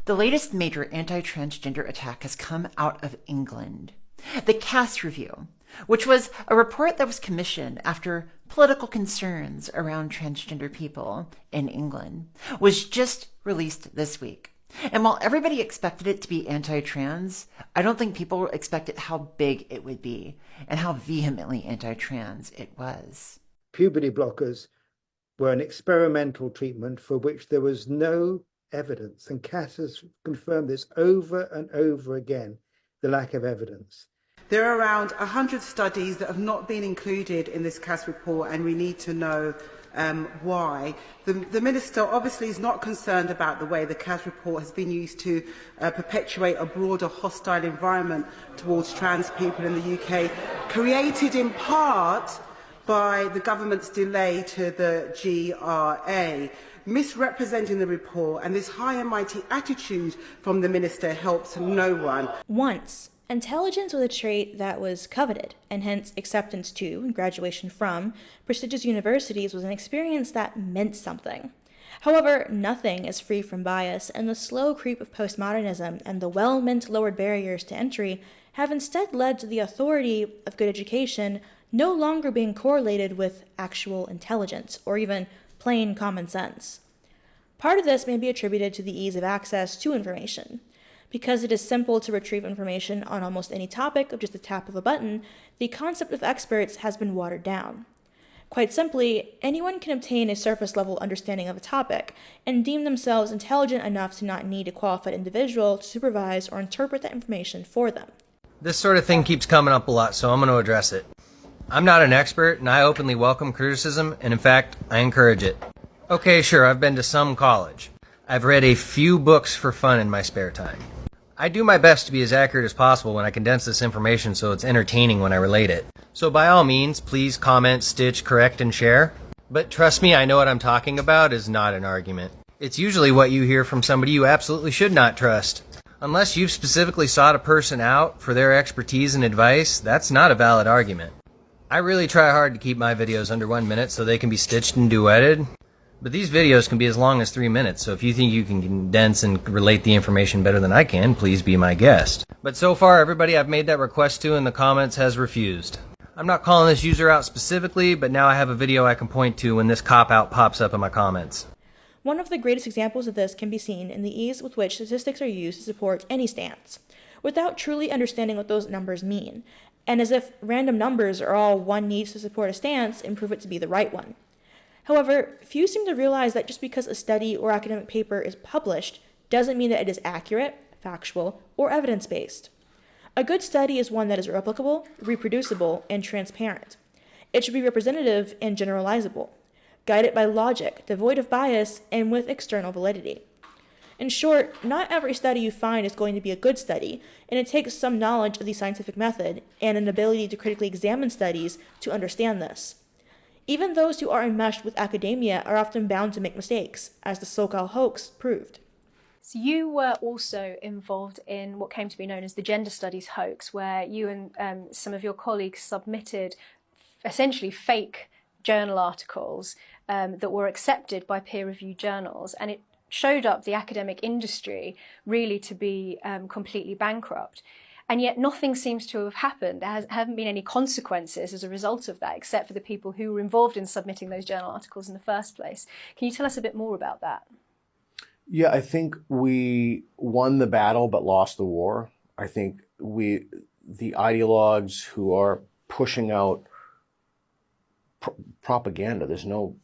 The latest major anti-transgender attack has come out of England. The Cass Review, which was a report that was commissioned after political concerns around transgender people in England, was just released this week. And while everybody expected it to be anti-trans, I don't think people expected how big it would be and how vehemently anti-trans it was. Puberty blockers were an experimental treatment for which there was no evidence, and Cass has confirmed this over and over again, the lack of evidence. There are around 100 studies that have not been included in this Cass report, and we need to know why. The Minister obviously is not concerned about the way the Cass report has been used to perpetuate a broader hostile environment towards trans people in the UK, created in part by the government's delay to the GRA. Misrepresenting the report, and this high and mighty attitude from the Minister helps no one. Once, intelligence was a trait that was coveted, and hence acceptance to and graduation from prestigious universities was an experience that meant something. However, nothing is free from bias, and the slow creep of postmodernism and the well-meant lowered barriers to entry have instead led to the authority of good education no longer being correlated with actual intelligence, or even plain common sense. Part of this may be attributed to the ease of access to information. Because it is simple to retrieve information on almost any topic with just a tap of a button, the concept of experts has been watered down. Quite simply, anyone can obtain a surface-level understanding of a topic and deem themselves intelligent enough to not need a qualified individual to supervise or interpret that information for them. This sort of thing keeps coming up a lot, so I'm going to address it. I'm not an expert, and I openly welcome criticism, and in fact, I encourage it. Okay, sure, I've been to some college. I've read a few books for fun in my spare time. I do my best to be as accurate as possible when I condense this information so it's entertaining when I relate it. So by all means, please comment, stitch, correct, and share. But trust me, I know what I'm talking about is not an argument. It's usually what you hear from somebody you absolutely should not trust. Unless you've specifically sought a person out for their expertise and advice, that's not a valid argument. I really try hard to keep my videos under 1 minute so they can be stitched and duetted. But these videos can be as long as 3 minutes, so if you think you can condense and relate the information better than I can, please be my guest. But so far, everybody I've made that request to in the comments has refused. I'm not calling this user out specifically, but now I have a video I can point to when this cop-out pops up in my comments. One of the greatest examples of this can be seen in the ease with which statistics are used to support any stance, without truly understanding what those numbers mean, and as if random numbers are all one needs to support a stance and prove it to be the right one. However, few seem to realize that just because a study or academic paper is published doesn't mean that it is accurate, factual, or evidence-based. A good study is one that is replicable, reproducible, and transparent. It should be representative and generalizable, guided by logic, devoid of bias, and with external validity. In short, not every study you find is going to be a good study, and it takes some knowledge of the scientific method and an ability to critically examine studies to understand this. Even those who are enmeshed with academia are often bound to make mistakes, as the so-called hoax proved. So you were also involved in what came to be known as the gender studies hoax, where you and some of your colleagues submitted essentially fake journal articles that were accepted by peer-reviewed journals, and it showed up the academic industry really to be completely bankrupt. And yet nothing seems to have happened. There haven't been any consequences as a result of that, except for the people who were involved in submitting those journal articles in the first place. Can you tell us a bit more about that? Yeah, I think we won the battle but lost the war. I think the ideologues who are pushing out propaganda, there's no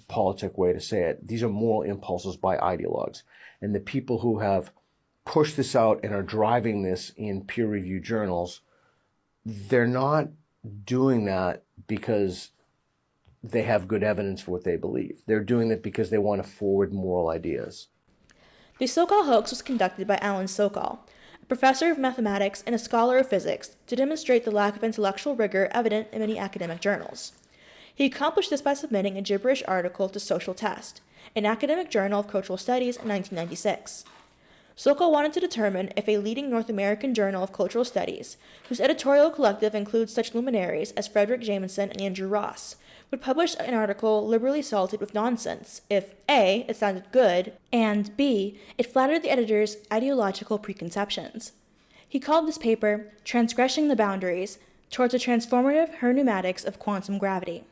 politic way to say it. These are moral impulses by ideologues. And the people who have pushed this out and are driving this in peer-reviewed journals, they're not doing that because they have good evidence for what they believe. They're doing it because they want to forward moral ideas. The so-called hoax was conducted by Alan Sokal, a professor of mathematics and a scholar of physics, to demonstrate the lack of intellectual rigor evident in many academic journals. He accomplished this by submitting a gibberish article to Social Test, an academic journal of cultural studies, in 1996. Sokal wanted to determine if a leading North American journal of cultural studies, whose editorial collective includes such luminaries as Frederick Jameson and Andrew Ross, would publish an article liberally salted with nonsense if A, it sounded good, and B, it flattered the editor's ideological preconceptions. He called this paper Transgressing the Boundaries Towards the Transformative Hermeneutics of Quantum Gravity.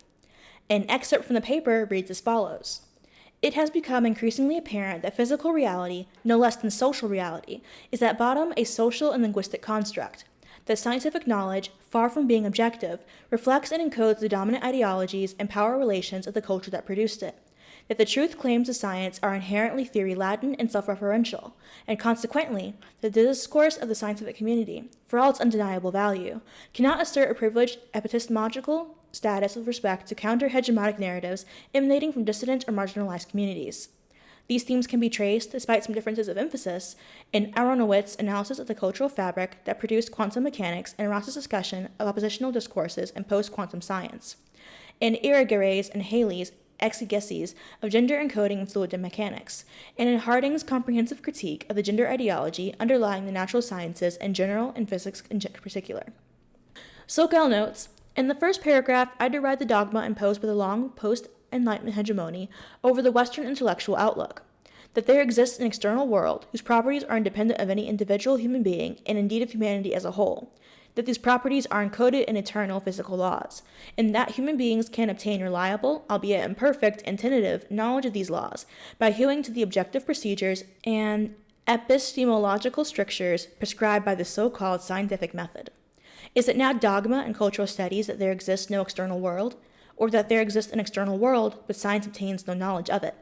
An excerpt from the paper reads as follows. It has become increasingly apparent that physical reality, no less than social reality, is at bottom a social and linguistic construct. That scientific knowledge, far from being objective, reflects and encodes the dominant ideologies and power relations of the culture that produced it. That the truth claims of science are inherently theory-laden and self-referential, and consequently, the discourse of the scientific community, for all its undeniable value, cannot assert a privileged epistemological status with respect to counter-hegemonic narratives emanating from dissident or marginalized communities. These themes can be traced, despite some differences of emphasis, in Aronowitz' analysis of the cultural fabric that produced quantum mechanics and Ross's discussion of oppositional discourses in post-quantum science, in Irigaray and Haley's exegeses of gender encoding and fluid mechanics, and in Harding's comprehensive critique of the gender ideology underlying the natural sciences in general and physics in particular. Sokal notes, in the first paragraph, I deride the dogma imposed by the long post-Enlightenment hegemony over the Western intellectual outlook, that there exists an external world whose properties are independent of any individual human being and indeed of humanity as a whole, that these properties are encoded in eternal physical laws, and that human beings can obtain reliable, albeit imperfect and tentative, knowledge of these laws by hewing to the objective procedures and epistemological strictures prescribed by the so-called scientific method. Is it now dogma in cultural studies that there exists no external world, or that there exists an external world but science obtains no knowledge of it?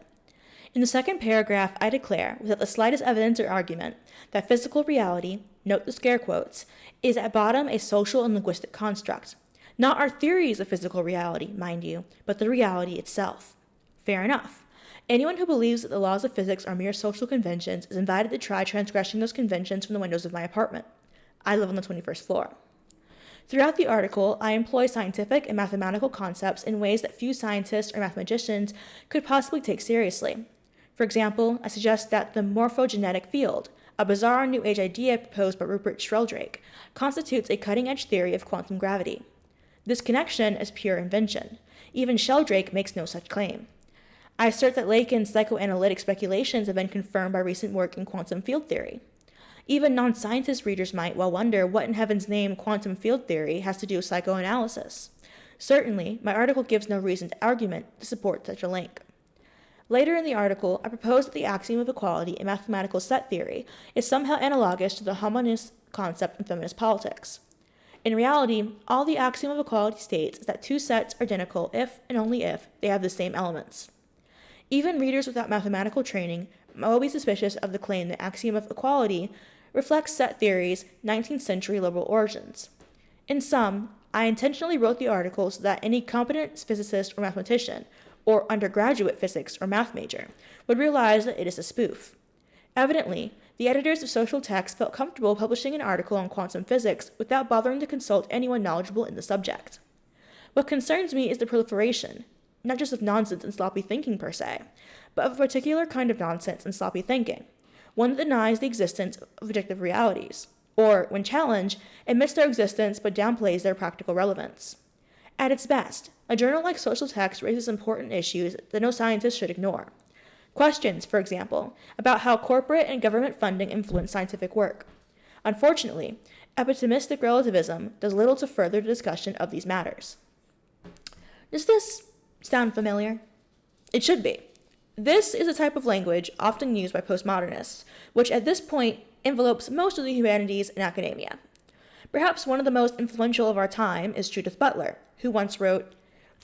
In the second paragraph, I declare, without the slightest evidence or argument, that physical reality, note the scare quotes, is at bottom a social and linguistic construct. Not our theories of physical reality, mind you, but the reality itself. Fair enough. Anyone who believes that the laws of physics are mere social conventions is invited to try transgressing those conventions from the windows of my apartment. I live on the 21st floor. Throughout the article, I employ scientific and mathematical concepts in ways that few scientists or mathematicians could possibly take seriously. For example, I suggest that the morphogenetic field, a bizarre New Age idea proposed by Rupert Sheldrake, constitutes a cutting-edge theory of quantum gravity. This connection is pure invention. Even Sheldrake makes no such claim. I assert that Lacan's psychoanalytic speculations have been confirmed by recent work in quantum field theory. Even non-scientist readers might well wonder what in heaven's name quantum field theory has to do with psychoanalysis. Certainly, my article gives no reasoned argument to support such a link. Later in the article, I propose that the axiom of equality in mathematical set theory is somehow analogous to the homogeneous concept in feminist politics. In reality, all the axiom of equality states is that two sets are identical if and only if they have the same elements. Even readers without mathematical training might well be suspicious of the claim that axiom of equality reflects set theory's 19th century liberal origins. In sum, I intentionally wrote the article so that any competent physicist or mathematician, or undergraduate physics or math major, would realize that it is a spoof. Evidently, the editors of Social Text felt comfortable publishing an article on quantum physics without bothering to consult anyone knowledgeable in the subject. What concerns me is the proliferation, not just of nonsense and sloppy thinking per se, but of a particular kind of nonsense and sloppy thinking, one that denies the existence of objective realities, or, when challenged, admits their existence but downplays their practical relevance. At its best, a journal like Social Text raises important issues that no scientist should ignore. Questions, for example, about how corporate and government funding influence scientific work. Unfortunately, epistemic relativism does little to further the discussion of these matters. Does this sound familiar? It should be. This is a type of language often used by postmodernists, which at this point envelopes most of the humanities and academia. Perhaps one of the most influential of our time is Judith Butler, who once wrote,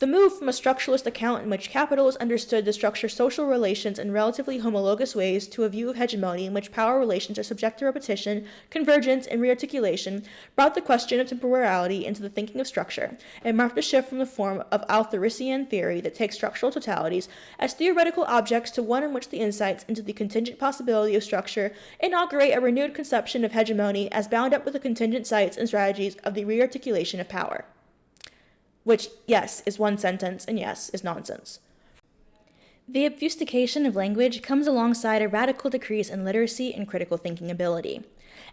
"The move from a structuralist account in which capital is understood to structure social relations in relatively homologous ways to a view of hegemony in which power relations are subject to repetition, convergence, and rearticulation brought the question of temporality into the thinking of structure, and marked a shift from the form of Althusserian theory that takes structural totalities as theoretical objects to one in which the insights into the contingent possibility of structure inaugurate a renewed conception of hegemony as bound up with the contingent sites and strategies of the rearticulation of power." Which, yes, is one sentence, and yes, is nonsense. The obfuscation of language comes alongside a radical decrease in literacy and critical thinking ability.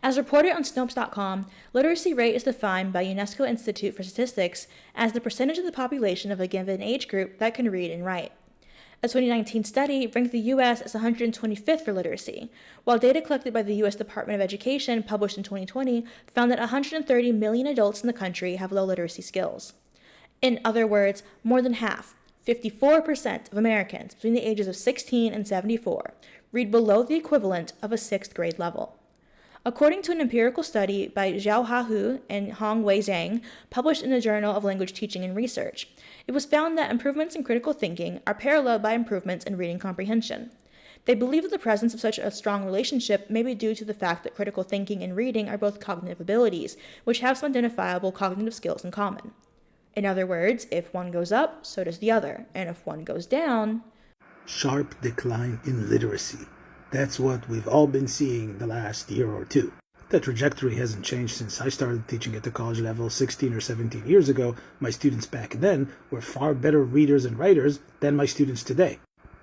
As reported on Snopes.com, literacy rate is defined by UNESCO Institute for Statistics as the percentage of the population of a given age group that can read and write. A 2019 study ranked the U.S. as 125th for literacy, while data collected by the U.S. Department of Education, published in 2020, found that 130 million adults in the country have low literacy skills. In other words, more than half, 54% of Americans between the ages of 16 and 74 read below the equivalent of a 6th grade level. According to an empirical study by Zhao Hu and Hong Wei Zhang, published in the Journal of Language Teaching and Research, it was found that improvements in critical thinking are paralleled by improvements in reading comprehension. They believe that the presence of such a strong relationship may be due to the fact that critical thinking and reading are both cognitive abilities, which have some identifiable cognitive skills in common. In other words, if one goes up, so does the other, and if one goes down... Sharp decline in literacy. That's what we've all been seeing the last year or two. The trajectory hasn't changed since I started teaching at the college level 16 or 17 years ago. My students back then were far better readers and writers than my students today.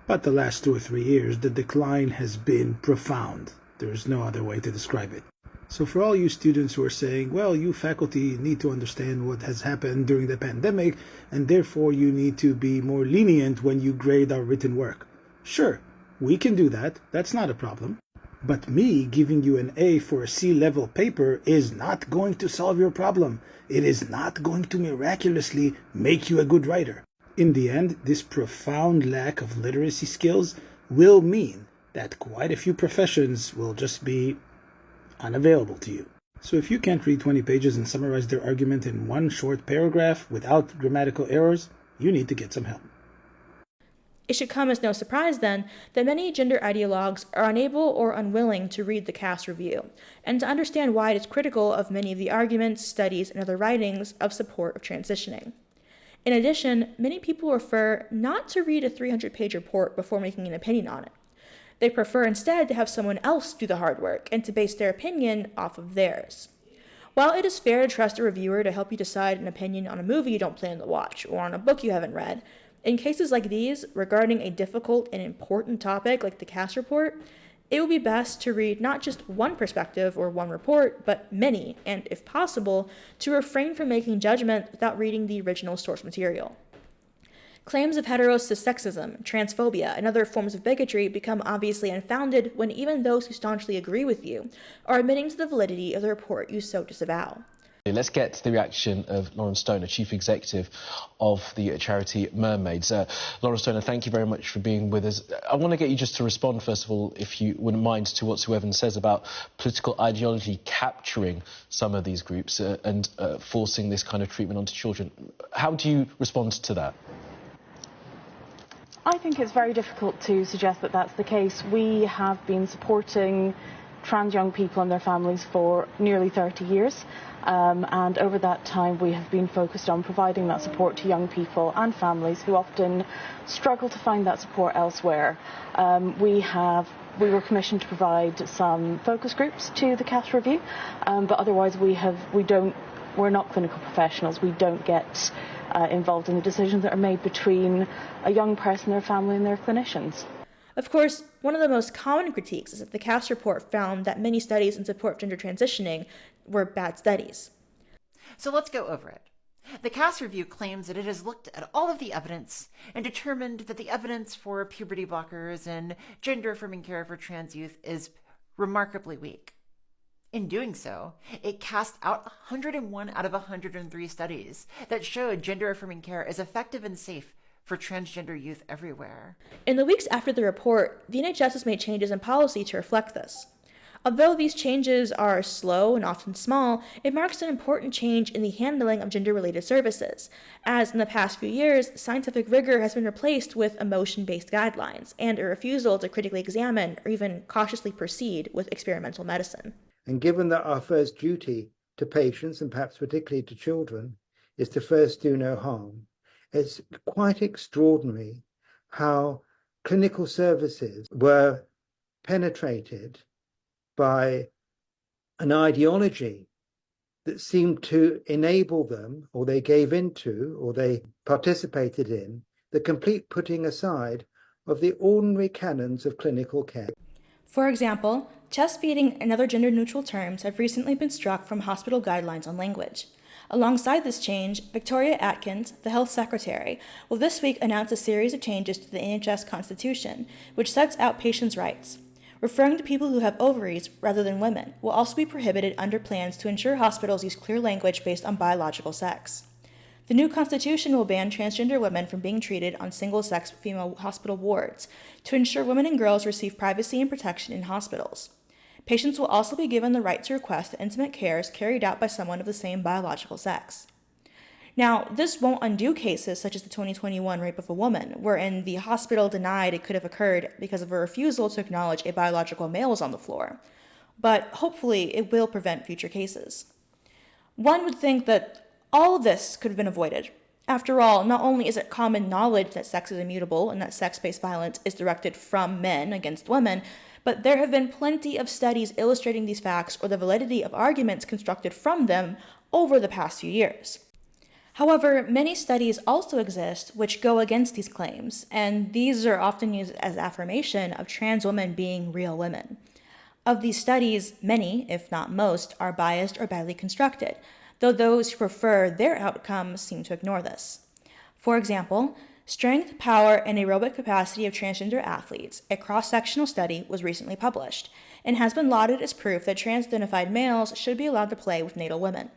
But the last 2 or 3 years, the decline has been profound. There's no other way to describe it. So for all you students who are saying, well, you faculty need to understand what has happened during the pandemic, and therefore you need to be more lenient when you grade our written work. Sure, we can do that. That's not a problem. But me giving you an A for a C-level paper is not going to solve your problem. It is not going to miraculously make you a good writer. In the end, this profound lack of literacy skills will mean that quite a few professions will just be unavailable to you. So if you can't read 20 pages and summarize their argument in one short paragraph without grammatical errors, you need to get some help. It should come as no surprise, then, that many gender ideologues are unable or unwilling to read the Cass Review, and to understand why it is critical of many of the arguments, studies, and other writings of support of transitioning. In addition, many people prefer not to read a 300-page report before making an opinion on it. They prefer instead to have someone else do the hard work and to base their opinion off of theirs. While it is fair to trust a reviewer to help you decide an opinion on a movie you don't plan to watch or on a book you haven't read, in cases like these, regarding a difficult and important topic like the Cass Report, it would be best to read not just one perspective or one report, but many, and if possible, to refrain from making judgment without reading the original source material. Claims of heterosexism, transphobia, and other forms of bigotry become obviously unfounded when even those who staunchly agree with you are admitting to the validity of the report you so disavow. Let's get to the reaction of Lauren Stoner, Chief Executive of the charity Mermaids. Lauren Stoner, thank you very much for being with us. I want to get you just to respond, first of all, if you wouldn't mind, to what Sue Evans says about political ideology capturing some of these groups and forcing this kind of treatment onto children. How do you respond to that? I think it's very difficult to suggest that that's the case. We have been supporting trans young people and their families for nearly 30 years. And over that time we have been focused on providing that support to young people and families who often struggle to find that support elsewhere. We were commissioned to provide some focus groups to the Cass Review, but otherwise we're not clinical professionals. We don't get involved in the decisions that are made between a young person, their family and their clinicians. Of course, one of the most common critiques is that the Cass Report found that many studies in support of gender transitioning were bad studies. So let's go over it. The Cass Review claims that it has looked at all of the evidence and determined that the evidence for puberty blockers and gender-affirming care for trans youth is remarkably weak. In doing so, it cast out 101 out of 103 studies that showed gender-affirming care is effective and safe for transgender youth everywhere. In the weeks after the report, the NHS has made changes in policy to reflect this. Although these changes are slow and often small, it marks an important change in the handling of gender-related services, as in the past few years, scientific rigor has been replaced with emotion-based guidelines and a refusal to critically examine or even cautiously proceed with experimental medicine. And given that our first duty to patients, and perhaps particularly to children, is to first do no harm, it's quite extraordinary how clinical services were penetrated by an ideology that seemed to enable them, or they gave into, or they participated in, the complete putting aside of the ordinary canons of clinical care. For example, chest feeding and other gender-neutral terms have recently been struck from hospital guidelines on language. Alongside this change, Victoria Atkins, the Health Secretary, will this week announce a series of changes to the NHS Constitution, which sets out patients' rights. Referring to people who have ovaries rather than women will also be prohibited under plans to ensure hospitals use clear language based on biological sex. The new constitution will ban transgender women from being treated on single-sex female hospital wards to ensure women and girls receive privacy and protection in hospitals. Patients will also be given the right to request that intimate care is carried out by someone of the same biological sex. Now, this won't undo cases such as the 2021 rape of a woman, wherein the hospital denied it could have occurred because of a refusal to acknowledge a biological male was on the floor, but hopefully it will prevent future cases. One would think that all of this could have been avoided. After all, not only is it common knowledge that sex is immutable and that sex-based violence is directed from men against women, but there have been plenty of studies illustrating these facts or the validity of arguments constructed from them over the past few years. However, many studies also exist which go against these claims, and these are often used as affirmation of trans women being real women. Of these studies, many, if not most, are biased or badly constructed, though those who prefer their outcomes seem to ignore this. For example, Strength, Power, and Aerobic Capacity of Transgender Athletes, a cross-sectional study, was recently published, and has been lauded as proof that trans-identified males should be allowed to play with natal women.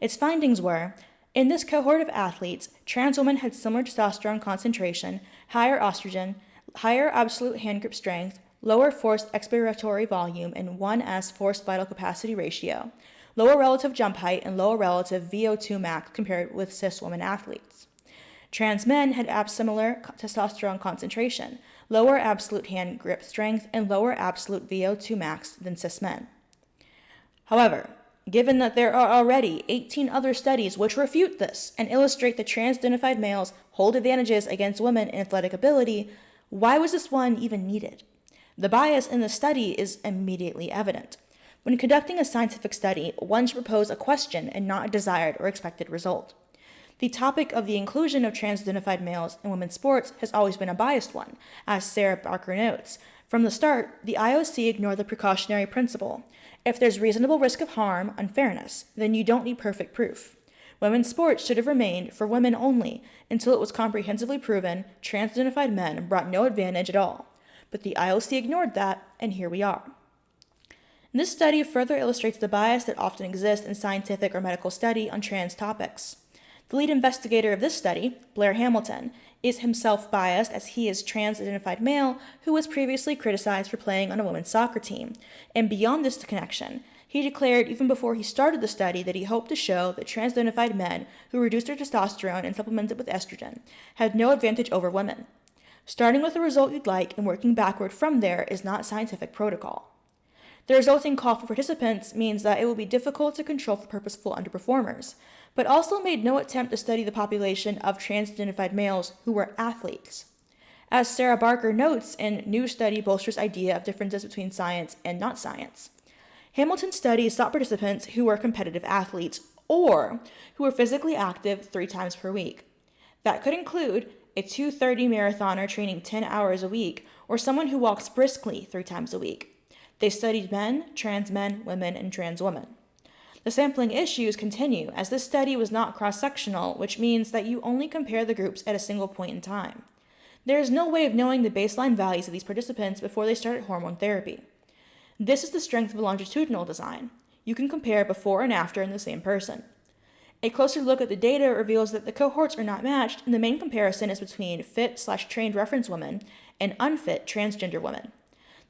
Its findings were, in this cohort of athletes, trans women had similar testosterone concentration, higher estrogen, higher absolute hand grip strength, lower forced expiratory volume, and 1s forced vital capacity ratio, lower relative jump height, and lower relative VO2 max compared with cis women athletes. Trans men had similar testosterone concentration, lower absolute hand grip strength, and lower absolute VO2 max than cis men. However, given that there are already 18 other studies which refute this and illustrate that trans-identified males hold advantages against women in athletic ability, why was this one even needed? The bias in the study is immediately evident. When conducting a scientific study, one should propose a question and not a desired or expected result. The topic of the inclusion of trans-identified males in women's sports has always been a biased one, as Sarah Barker notes. From the start, the IOC ignored the precautionary principle. If there's reasonable risk of harm, unfairness, then you don't need perfect proof. Women's sports should have remained for women only until it was comprehensively proven trans-identified men brought no advantage at all. But the IOC ignored that, and here we are. This study further illustrates the bias that often exists in scientific or medical study on trans topics. The lead investigator of this study, Blair Hamilton, is himself biased as he is trans-identified male who was previously criticized for playing on a women's soccer team. And beyond this connection, he declared even before he started the study that he hoped to show that trans-identified men who reduced their testosterone and supplemented with estrogen had no advantage over women. Starting with the result you'd like and working backward from there is not scientific protocol. The resulting call for participants means that it will be difficult to control for purposeful underperformers, but also made no attempt to study the population of trans-identified males who were athletes. As Sarah Barker notes in New Study Bolsters Idea of Differences Between Science and Not Science, Hamilton's study sought participants who were competitive athletes or who were physically active 3 times per week. That could include a 2:30 marathoner training 10 hours a week or someone who walks briskly 3 times a week. They studied men, women, and trans women. The sampling issues continue as this study was not cross-sectional, which means that you only compare the groups at a single point in time. There is no way of knowing the baseline values of these participants before they started hormone therapy. This is the strength of a longitudinal design. You can compare before and after in the same person. A closer look at the data reveals that the cohorts are not matched, and the main comparison is between fit/trained reference women and unfit transgender women.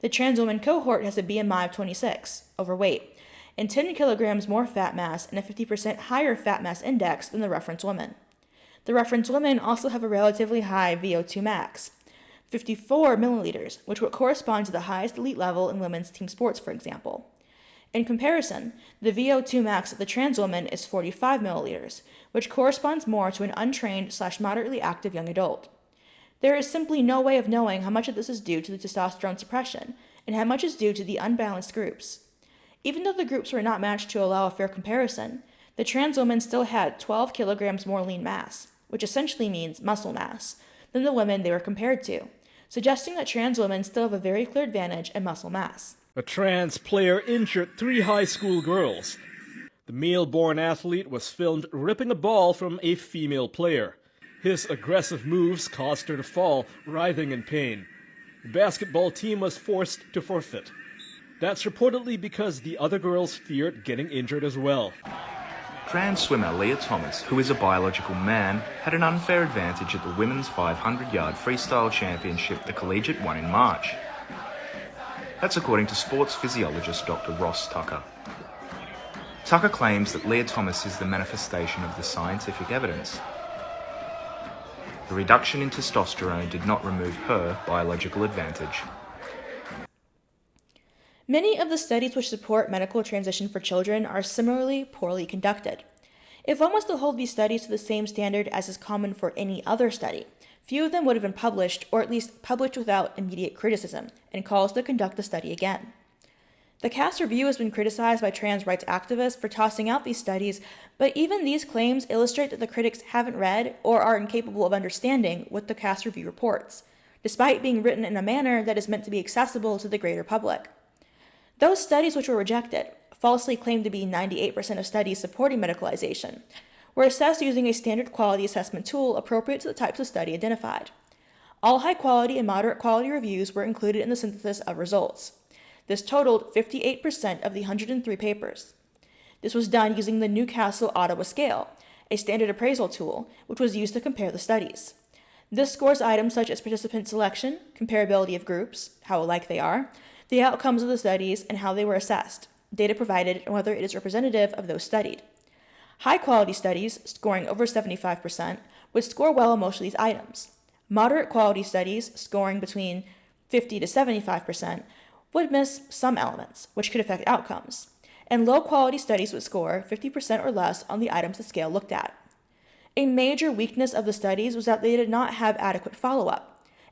The trans woman cohort has a BMI of 26, overweight, and 10 kilograms more fat mass and a 50% higher fat mass index than the reference women. The reference women also have a relatively high VO2 max, 54 milliliters, which would correspond to the highest elite level in women's team sports, for example. In comparison, the VO2 max of the trans woman is 45 milliliters, which corresponds more to an untrained/moderately active young adult. There is simply no way of knowing how much of this is due to the testosterone suppression and how much is due to the unbalanced groups. Even though the groups were not matched to allow a fair comparison, the trans women still had 12 kilograms more lean mass, which essentially means muscle mass, than the women they were compared to. suggesting that trans women still have a very clear advantage in muscle mass. A trans player injured 3 high school girls. The male-born athlete was filmed ripping a ball from a female player. His aggressive moves caused her to fall, writhing in pain. The basketball team was forced to forfeit. That's reportedly because the other girls feared getting injured as well. Trans swimmer Leah Thomas, who is a biological man, had an unfair advantage at the women's 500-yard freestyle championship the collegiate won in March. That's according to sports physiologist Dr. Ross Tucker. Tucker claims that Leah Thomas is the manifestation of the scientific evidence. The reduction in testosterone did not remove her biological advantage. Many of the studies which support medical transition for children are similarly poorly conducted. If one was to hold these studies to the same standard as is common for any other study, few of them would have been published, or at least published without immediate criticism, and calls to conduct the study again. The Cass Review has been criticized by trans rights activists for tossing out these studies, but even these claims illustrate that the critics haven't read or are incapable of understanding what the Cass Review reports, despite being written in a manner that is meant to be accessible to the greater public. Those studies which were rejected, falsely claimed to be 98% of studies supporting medicalization, were assessed using a standard quality assessment tool appropriate to the types of study identified. All high-quality and moderate-quality reviews were included in the synthesis of results. This totaled 58% of the 103 papers. This was done using the Newcastle Ottawa Scale, a standard appraisal tool, which was used to compare the studies. This scores items such as participant selection, comparability of groups, how alike they are, the outcomes of the studies, and how they were assessed, data provided, and whether it is representative of those studied. High-quality studies, scoring over 75%, would score well on most of these items. Moderate-quality studies, scoring between 50 to 75%, would miss some elements, which could affect outcomes. And low-quality studies would score 50% or less on the items the scale looked at. A major weakness of the studies was that they did not have adequate follow-up.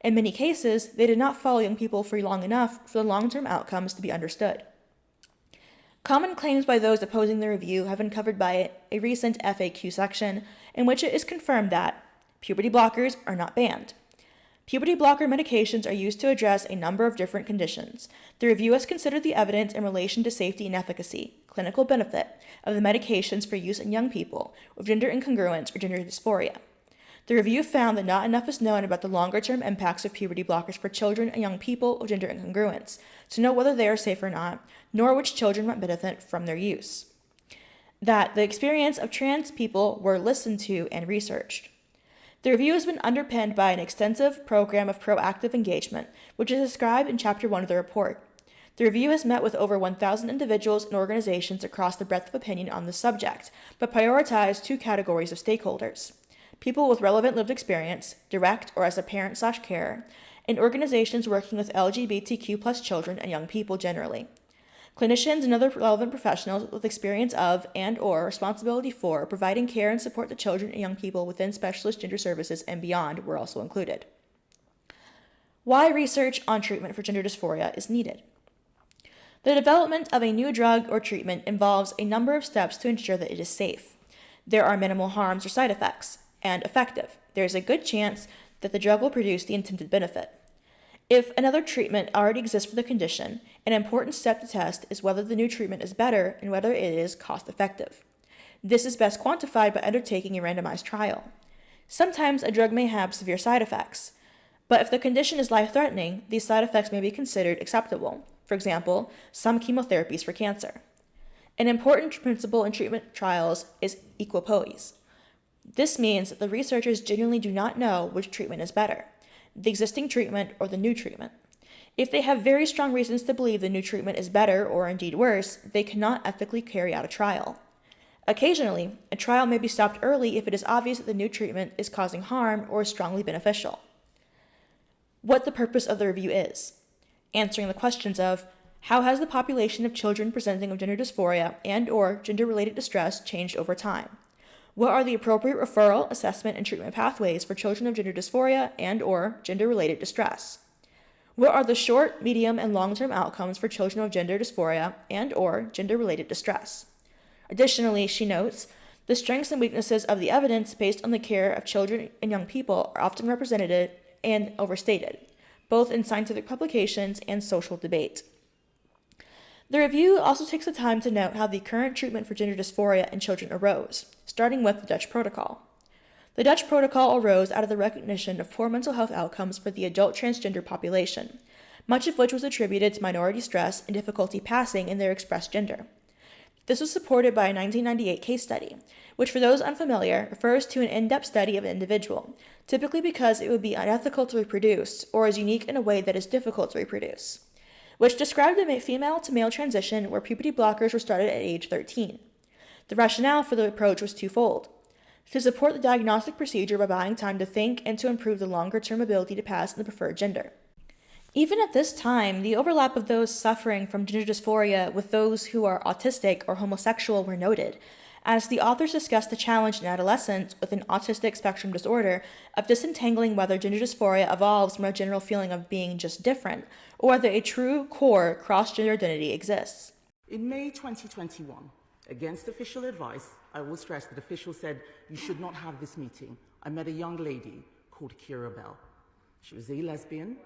In many cases, they did not follow young people for long enough for the long-term outcomes to be understood. Common claims by those opposing the review have been covered by a recent FAQ section in which it is confirmed that puberty blockers are not banned. Puberty blocker medications are used to address a number of different conditions. The review has considered the evidence in relation to safety and efficacy, clinical benefit, of the medications for use in young people with gender incongruence or gender dysphoria. The review found that not enough is known about the longer-term impacts of puberty blockers for children and young people with gender incongruence to know whether they are safe or not, nor which children might benefit from their use. That the experience of trans people were listened to and researched. The review has been underpinned by an extensive program of proactive engagement, which is described in Chapter 1 of the report. The review has met with over 1,000 individuals and organizations across the breadth of opinion on this subject, but prioritized 2 categories of stakeholders: people with relevant lived experience, direct or as a parent/carer, and organizations working with LGBTQ+ children and young people generally. Clinicians and other relevant professionals with experience of and/or responsibility for providing care and support to children and young people within specialist gender services and beyond were also included. Why research on treatment for gender dysphoria is needed. The development of a new drug or treatment involves a number of steps to ensure that it is safe. There are minimal harms or side effects, and effective. There is a good chance that the drug will produce the intended benefit. If another treatment already exists for the condition, an important step to test is whether the new treatment is better and whether it is cost-effective. This is best quantified by undertaking a randomized trial. Sometimes a drug may have severe side effects, but if the condition is life-threatening, these side effects may be considered acceptable. For example, some chemotherapies for cancer. An important principle in treatment trials is equipoise. This means that the researchers genuinely do not know which treatment is better, the existing treatment or the new treatment. If they have very strong reasons to believe the new treatment is better or indeed worse, they cannot ethically carry out a trial. Occasionally, a trial may be stopped early if it is obvious that the new treatment is causing harm or is strongly beneficial. What the purpose of the review is. Answering the questions of how has the population of children presenting with gender dysphoria and/or gender-related distress changed over time? What are the appropriate referral, assessment, and treatment pathways for children of gender dysphoria and/or gender-related distress? What are the short, medium, and long-term outcomes for children with gender dysphoria and/or gender-related distress? Additionally, she notes, the strengths and weaknesses of the evidence based on the care of children and young people are often represented and overstated. both in scientific publications and social debate. The review also takes the time to note how the current treatment for gender dysphoria in children arose, starting with the Dutch Protocol. The Dutch Protocol arose out of the recognition of poor mental health outcomes for the adult transgender population, much of which was attributed to minority stress and difficulty passing in their expressed gender. This was supported by a 1998 case study, which for those unfamiliar refers to an in-depth study of an individual, typically because it would be unethical to reproduce or is unique in a way that is difficult to reproduce, which described a female to male transition where puberty blockers were started at age 13. The rationale for the approach was twofold: to support the diagnostic procedure by buying time to think and to improve the longer-term ability to pass in the preferred gender. Even at this time, the overlap of those suffering from gender dysphoria with those who are autistic or homosexual were noted, as the authors discussed the challenge in adolescents with an autistic spectrum disorder of disentangling whether gender dysphoria evolves from a general feeling of being just different, or whether a true core cross-gender identity exists. In May 2021, against official advice, I will stress that officials said you should not have this meeting. I met a young lady called Kira Bell. She was a lesbian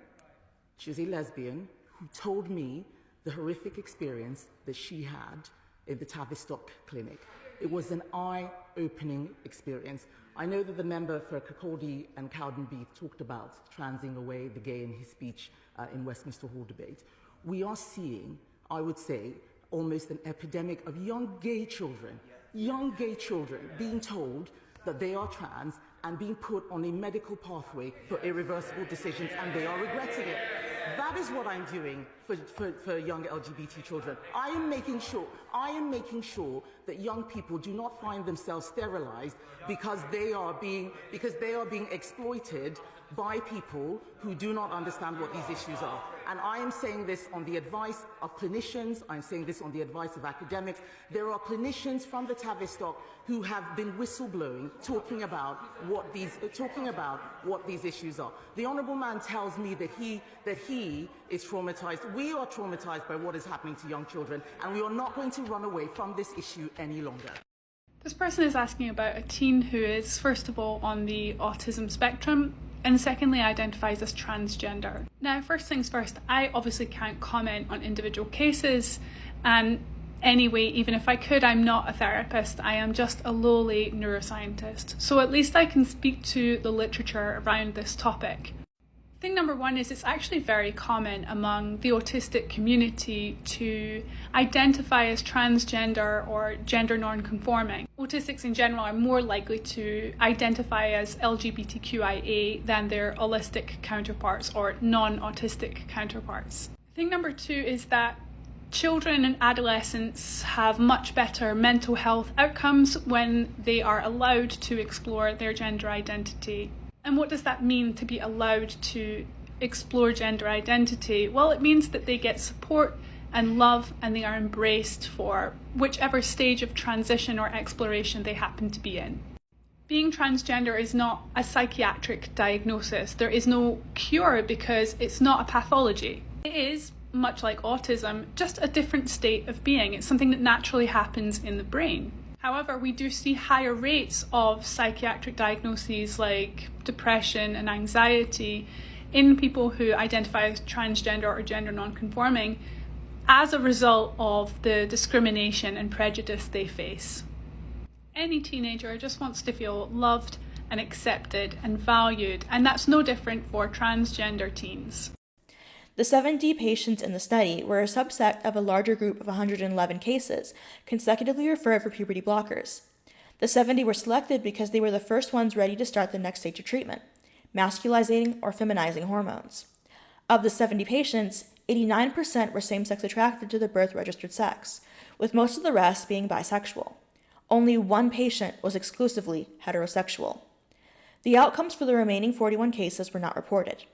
who told me the horrific experience that she had in the Tavistock clinic. It was an eye-opening experience. I know that the member for Kirkcaldy and Cowdenbeath talked about transing away the gay in his speech in Westminster Hall debate. We are seeing, I would say, almost an epidemic of young gay children being told that they are trans and being put on a medical pathway for irreversible decisions, and they are regretting it. That is what I'm doing for young LGBT children. I am making sure that young people do not find themselves sterilized because they are being exploited by people who do not understand what these issues are. And I am saying this on the advice of clinicians, I'm saying this on the advice of academics. There are clinicians from the Tavistock who have been whistleblowing, talking about what these issues are. The Honourable Man tells me that he is traumatized. We are traumatized by what is happening to young children, and we are not going to run away from this issue any longer. This person is asking about a teen who is, first of all, on the autism spectrum, and secondly identifies as transgender. Now, first things first, I obviously can't comment on individual cases, and anyway, even if I could, I'm not a therapist, I am just a lowly neuroscientist. So at least I can speak to the literature around this topic. Thing number one is it's actually very common among the autistic community to identify as transgender or gender non-conforming. Autistics in general are more likely to identify as LGBTQIA than their allistic counterparts or non-autistic counterparts. Thing number two is that children and adolescents have much better mental health outcomes when they are allowed to explore their gender identity. And what does that mean, to be allowed to explore gender identity? Well, it means that they get support and love and they are embraced for whichever stage of transition or exploration they happen to be in. Being transgender is not a psychiatric diagnosis. There is no cure because it's not a pathology. It is, much like autism, just a different state of being. It's something that naturally happens in the brain. However, we do see higher rates of psychiatric diagnoses like depression and anxiety in people who identify as transgender or gender non-conforming as a result of the discrimination and prejudice they face. Any teenager just wants to feel loved and accepted and valued, and that's no different for transgender teens. The 70 patients in the study were a subset of a larger group of 111 cases, consecutively referred for puberty blockers. The 70 were selected because they were the first ones ready to start the next stage of treatment, masculizing or feminizing hormones. Of the 70 patients, 89% were same-sex attracted to their birth-registered sex, with most of the rest being bisexual. Only one patient was exclusively heterosexual. The outcomes for the remaining 41 cases were not reported.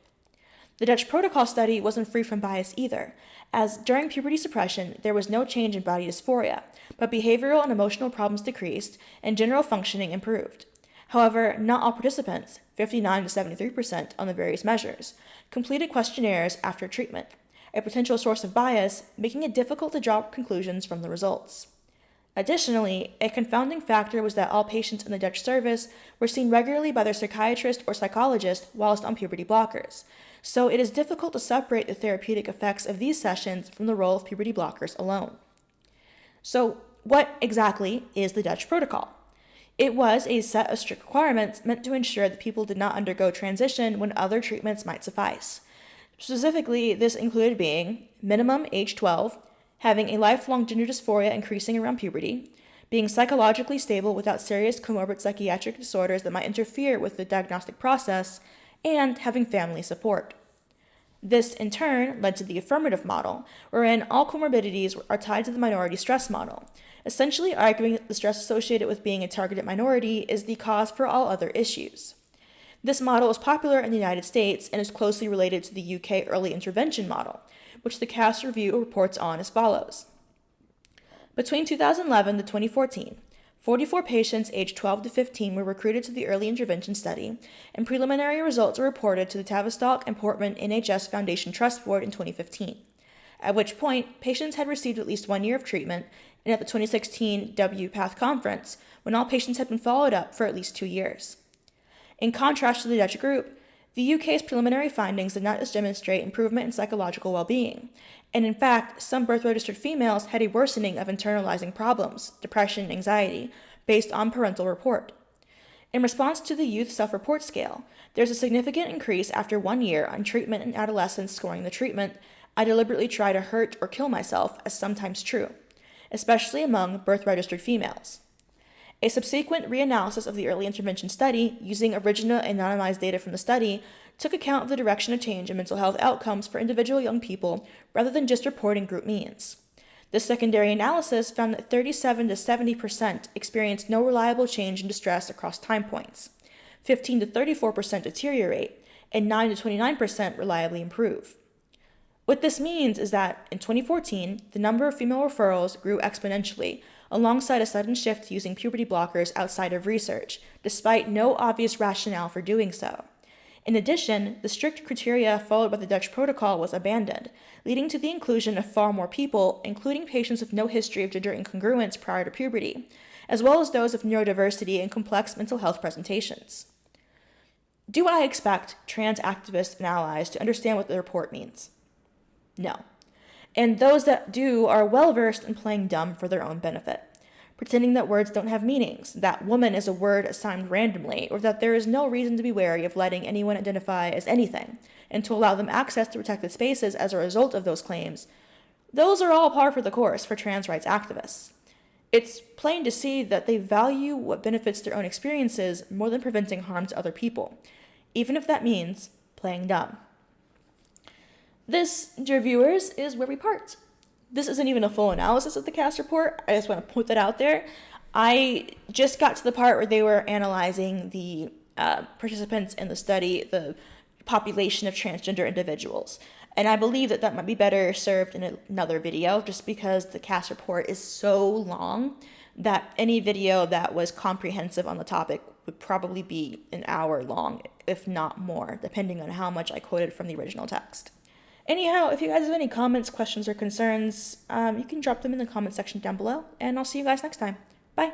The Dutch Protocol study wasn't free from bias either, as during puberty suppression, there was no change in body dysphoria, but behavioral and emotional problems decreased and general functioning improved. However, not all participants, 59 to 73% on the various measures, completed questionnaires after treatment, a potential source of bias, making it difficult to draw conclusions from the results. Additionally, a confounding factor was that all patients in the Dutch service were seen regularly by their psychiatrist or psychologist whilst on puberty blockers, so it is difficult to separate the therapeutic effects of these sessions from the role of puberty blockers alone. So, what exactly is the Dutch protocol? It was a set of strict requirements meant to ensure that people did not undergo transition when other treatments might suffice. Specifically, this included being minimum age 12, having a lifelong gender dysphoria increasing around puberty, being psychologically stable without serious comorbid psychiatric disorders that might interfere with the diagnostic process, and having family support. This, in turn, led to the affirmative model, wherein all comorbidities are tied to the minority stress model, essentially arguing that the stress associated with being a targeted minority is the cause for all other issues. This model is popular in the United States and is closely related to the UK early intervention model, which the Cass Review reports on as follows. Between 2011 to 2014, 44 patients aged 12 to 15 were recruited to the early intervention study, and preliminary results were reported to the Tavistock and Portman NHS Foundation Trust Board in 2015, at which point patients had received at least 1 year of treatment, and at the 2016 WPATH conference, when all patients had been followed up for at least 2 years. In contrast to the Dutch group, the UK's preliminary findings did not demonstrate improvement in psychological well-being, and in fact, some birth-registered females had a worsening of internalizing problems, depression and anxiety, based on parental report. In response to the Youth Self-Report Scale, there's a significant increase after 1 year on treatment in adolescents scoring the treatment, "I deliberately try to hurt or kill myself" as sometimes true, especially among birth-registered females. A subsequent reanalysis of the early intervention study, using original anonymized data from the study, took account of the direction of change in mental health outcomes for individual young people rather than just reporting group means. This secondary analysis found that 37 to 70% experienced no reliable change in distress across time points, 15 to 34% deteriorate, and 9 to 29% reliably improve. What this means is that, in 2014, the number of female referrals grew exponentially, alongside a sudden shift to using puberty blockers outside of research, despite no obvious rationale for doing so. In addition, the strict criteria followed by the Dutch protocol was abandoned, leading to the inclusion of far more people, including patients with no history of gender incongruence prior to puberty, as well as those of neurodiversity and complex mental health presentations. Do I expect trans activists and allies to understand what the report means? No. And those that do are well versed in playing dumb for their own benefit, pretending that words don't have meanings, that woman is a word assigned randomly, or that there is no reason to be wary of letting anyone identify as anything, and to allow them access to protected spaces as a result of those claims. Those are all par for the course for trans rights activists. It's plain to see that they value what benefits their own experiences more than preventing harm to other people, even if that means playing dumb. This, dear viewers, is where we part. This isn't even a full analysis of the Cass report. I just want to put that out there. I just got to the part where they were analyzing the participants in the study, the population of transgender individuals. And I believe that might be better served in another video, just because the Cass report is so long that any video that was comprehensive on the topic would probably be an hour long, if not more, depending on how much I quoted from the original text. Anyhow, if you guys have any comments, questions, or concerns, you can drop them in the comment section down below, and I'll see you guys next time. Bye!